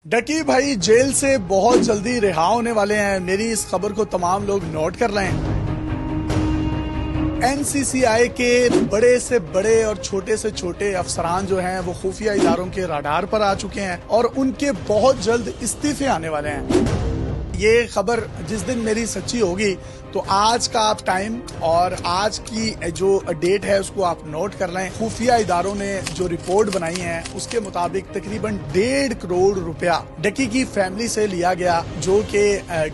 डकी भाई जेल से बहुत जल्दी रिहा होने वाले हैं। मेरी इस खबर को तमाम लोग नोट कर लें। एनसीसीआई के बड़े से बड़े और छोटे से छोटे अफसरान जो हैं वो खुफिया इदारों के रडार पर आ चुके हैं और उनके बहुत जल्द इस्तीफे आने वाले हैं। ये खबर जिस दिन मेरी सच्ची होगी तो आज का आप टाइम और आज की जो डेट है उसको आप नोट कर लें। खुफिया इदारों ने जो रिपोर्ट बनाई है उसके मुताबिक तकरीबन 1.5 करोड़ रुपया डकी की फैमिली से लिया गया, जो कि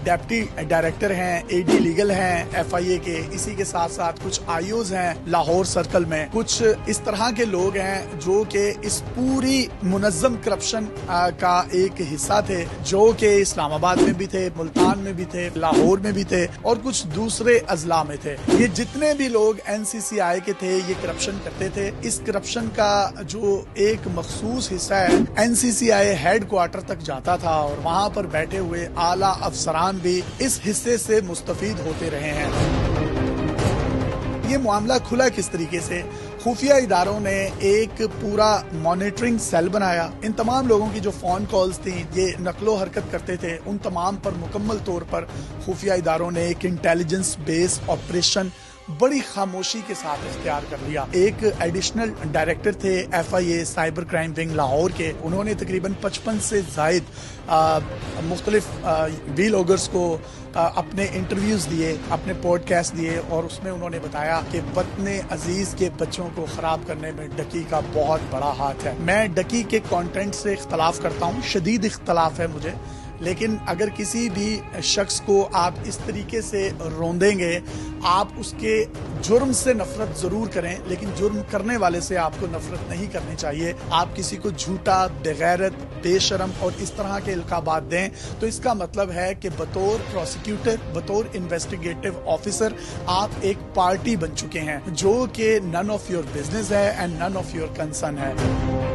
डिप्टी डायरेक्टर हैं, एडी लीगल हैं FIA के। इसी के साथ साथ कुछ IOs हैं लाहौर सर्कल में, कुछ इस तरह के लोग हैं जो कि इस पूरी मुनज़्ज़म करप्शन का एक हिस्सा थे, जो कि इस्लामाबाद में भी थे, मुल्तान में भी थे, लाहौर में भी थे और कुछ दूसरे अजला में थे। ये जितने भी लोग NCCI के थे ये करप्शन करते थे। इस करप्शन का जो एक मखसूस हिस्सा है NCCI हेड क्वार्टर तक जाता था और वहाँ पर बैठे हुए आला अफसरान भी इस हिस्से से मुस्तफीद होते रहे हैं। ये मामला खुला किस तरीके से? खुफिया इदारों ने एक पूरा मॉनिटरिंग सेल बनाया। इन तमाम लोगों की जो फोन कॉल्स थी, ये नकलो हरकत करते थे, उन तमाम पर मुकम्मल तौर पर खुफिया इदारों ने एक इंटेलिजेंस बेस्ड ऑपरेशन बड़ी खामोशी के साथ इख्तियार कर लिया। एक एडिशनल डायरेक्टर थे FIA cyber crime wing Lahore के, उन्होंने तकरीबन 55 से जायद मुख्तलिफ व्लॉगर्स को अपने इंटरव्यूज दिए, अपने पॉडकास्ट दिए और उसमें उन्होंने बताया कि वतने अजीज के बच्चों को खराब करने में डकी का बहुत बड़ा हाथ है। मैं डकी के कंटेंट से इख्तलाफ करता हूँ, शदीद इख्तलाफ है मुझे, लेकिन अगर किसी भी शख्स को आप इस तरीके से रोंदेंगे, आप उसके जुर्म से नफरत जरूर करें, लेकिन जुर्म करने वाले से आपको नफरत नहीं करनी चाहिए। आप किसी को झूठा, बेगैरत, बेशरम और इस तरह के इल्काबात दें तो इसका मतलब है कि बतौर प्रोसिक्यूटर, बतौर इन्वेस्टिगेटिव ऑफिसर आप एक पार्टी बन चुके हैं, जो कि नन ऑफ योर बिजनेस है and none of your concern है।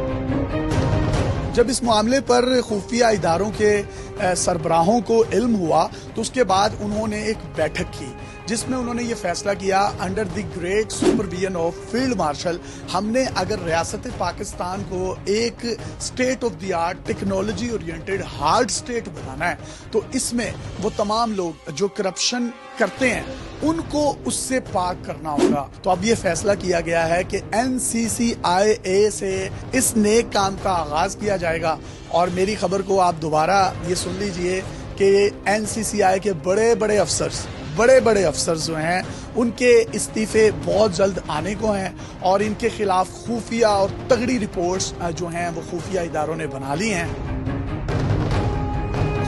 जब इस मामले पर खुफिया इदारों के सरबराहों को इल्म हुआ तो उसके बाद उन्होंने एक बैठक की जिसमें उन्होंने ये फैसला किया, under the great supervision of field marshal, हमने अगर रियासत पाकिस्तान को एक state of the art technology oriented hard state बनाना है तो इसमें वो तमाम लोग जो करप्शन करते हैं उनको उससे पाक करना होगा। तो अब ये फैसला किया गया है कि NCCIA से इस नेक काम का आगाज किया जाएगा। और मेरी खबर को आप दोबारा ये सुन लीजिए कि NCCI के बड़े बड़े अफसर जो हैं उनके इस्तीफे बहुत जल्द आने को हैं और इनके खिलाफ खुफिया और तगड़ी रिपोर्ट्स जो हैं वो खुफिया इदारों ने बना ली हैं।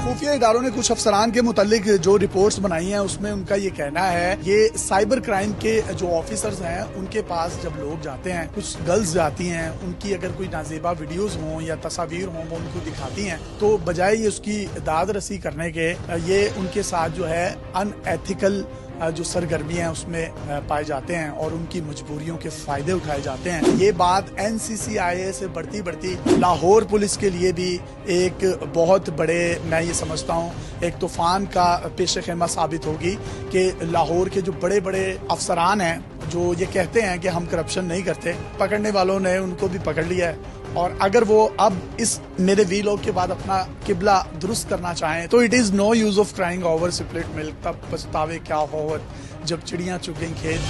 खुफिया इदारों ने कुछ अफसरान के मुतालिक जो रिपोर्ट्स बनाई हैं उसमें उनका ये कहना है, ये साइबर क्राइम के जो ऑफिसर्स हैं उनके पास जब लोग जाते हैं, कुछ गर्ल्स जाती हैं, उनकी अगर कोई नाजेबा वीडियोस हों या तस्वीर हों वो उनको दिखाती हैं तो बजाय ये उसकी दाद रसी करने के ये उनके साथ जो है अनएथिकल जो सरगर्मियां हैं उसमें पाए जाते हैं और उनकी मजबूरियों के फायदे उठाए जाते हैं। ये बात NCCIA से बढ़ती लाहौर पुलिस के लिए भी एक बहुत बड़े, मैं ये समझता हूँ, एक तूफान का पेश खेमा साबित होगी कि लाहौर के जो बड़े बड़े अफसरान हैं जो ये कहते हैं कि हम करप्शन नहीं करते, पकड़ने वालों ने उनको भी पकड़ लिया है। और अगर वो अब इस मेरे वीलॉग के बाद अपना किबला दुरुस्त करना चाहें तो it is no use of crying over split milk, तब पछतावे क्या होवत जब चिड़ियां चुग गईं खेत।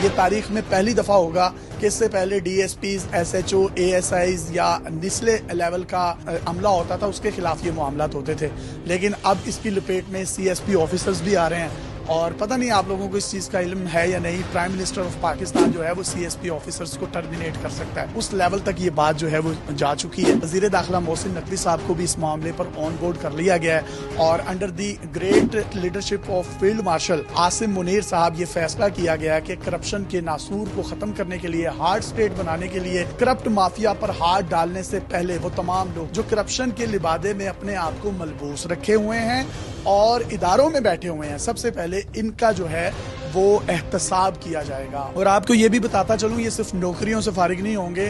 ये तारीख में पहली दफा होगा कि इससे पहले DSPs, SHO, ASIs या निचले लेवल का अमला होता था उसके खिलाफ ये मामलात होते थे, लेकिन अब इसकी लपेट में CSP ऑफिसर्स भी आ रहे हैं। और पता नहीं आप लोगों को इस चीज का इल्म है या नहीं, प्राइम मिनिस्टर ऑफ पाकिस्तान जो है वो CSP ऑफिसर्स को टर्मिनेट कर सकता है, उस लेवल तक ये बात जो है वो जा चुकी है। वजीर दाखिला मोहसिन नकवी साहब को भी इस मामले पर ऑन बोर्ड कर लिया गया है और under the great leadership of field martial Asim Munir साहब ये फैसला किया गया कि करप्शन के नासूर को खत्म करने के लिए, हार्ड स्टेट बनाने के लिए, करप्ट माफिया पर हाथ डालने से पहले वो तमाम लोग जो करप्शन के लिबादे में अपने आप को मलबूस रखे हुए हैं और इदारों में बैठे हुए हैं, सबसे पहले इनका जो है वो एहतसाब किया जाएगा। और आपको ये भी बताता चलूं, ये सिर्फ नौकरियों से फारिग नहीं होंगे,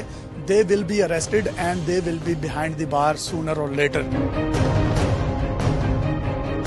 they will be arrested and they will be behind the bar sooner और लेटर।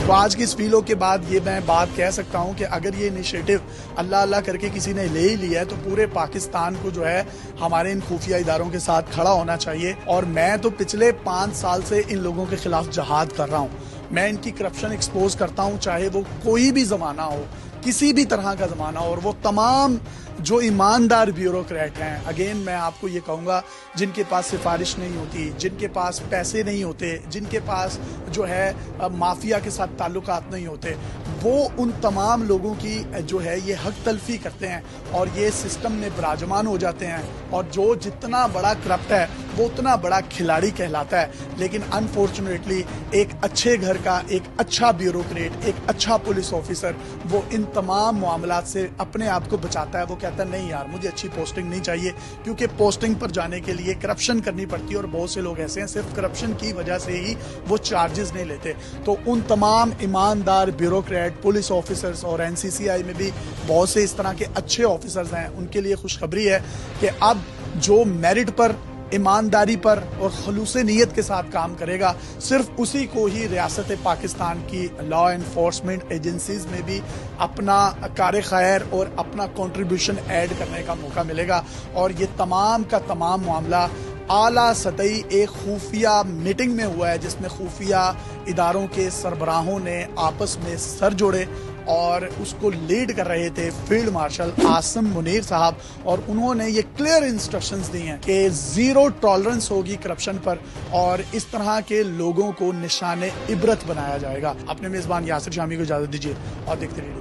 तो आज की इस वीडियो के बाद ये मैं बात कह सकता हूँ कि अगर ये इनिशिएटिव अल्लाह अल्लाह करके किसी ने ले ही लिया है तो पूरे पाकिस्तान को जो है हमारे इन खुफिया इदारों के साथ खड़ा होना चाहिए। और मैं तो पिछले 5 साल से इन लोगों के खिलाफ जहाद कर रहा हूँ। मैं इनकी करप्शन एक्सपोज करता हूँ, चाहे वो कोई भी जमाना हो, किसी भी तरह का जमाना हो। और वो तमाम जो ईमानदार ब्यूरोक्रेट हैं, अगेन मैं आपको ये कहूँगा, जिनके पास सिफारिश नहीं होती, जिनके पास पैसे नहीं होते, जिनके पास जो है माफिया के साथ ताल्लुकात नहीं होते, वो उन तमाम लोगों की जो है ये हक तलफी करते हैं और ये सिस्टम में विराजमान हो जाते हैं। और जो जितना बड़ा करप्ट है वो उतना बड़ा खिलाड़ी कहलाता है। लेकिन अनफॉर्चुनेटली एक अच्छे घर का एक अच्छा ब्यूरोक्रेट, एक अच्छा पुलिस ऑफिसर, वो इन तमाम मामलात से अपने आप को बचाता है। वो कहता है नहीं यार, मुझे अच्छी पोस्टिंग नहीं चाहिए, क्योंकि पोस्टिंग पर जाने के लिए करप्शन करनी पड़ती है। और बहुत से लोग ऐसे हैं सिर्फ करप्शन की वजह से ही वो चार्जेस नहीं लेते। तो उन तमाम ईमानदार ब्यूरोक्रेट, पुलिस ऑफिसर्स, और एनसीसीआई में भी बहुत से इस तरह के अच्छे ऑफिसर्स हैं, उनके लिए खुशखबरी है कि अब जो मेरिट पर, ईमानदारी पर और खलूस नीयत के साथ काम करेगा, सिर्फ उसी को ही रियासत पाकिस्तान की लॉ एनफोर्समेंट एजेंसीज में भी अपना कार खैर और अपना कंट्रीब्यूशन ऐड करने का मौका मिलेगा। और ये तमाम का तमाम मामला आला सतही एक खुफिया मीटिंग में हुआ है, जिसमें खुफिया इदारों के सरबराहों ने आपस में सर जोड़े और उसको लीड कर रहे थे फील्ड मार्शल आसिम मुनीर साहब। और उन्होंने ये क्लियर इंस्ट्रक्शंस दी हैं कि ज़ीरो टॉलरेंस होगी करप्शन पर और इस तरह के लोगों को निशाने इबरत बनाया जाएगा। अपने मेज़बान यासिर शामी को इजाज़त दीजिए और देखते रहिए।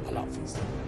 अल्लाह हाफिज़।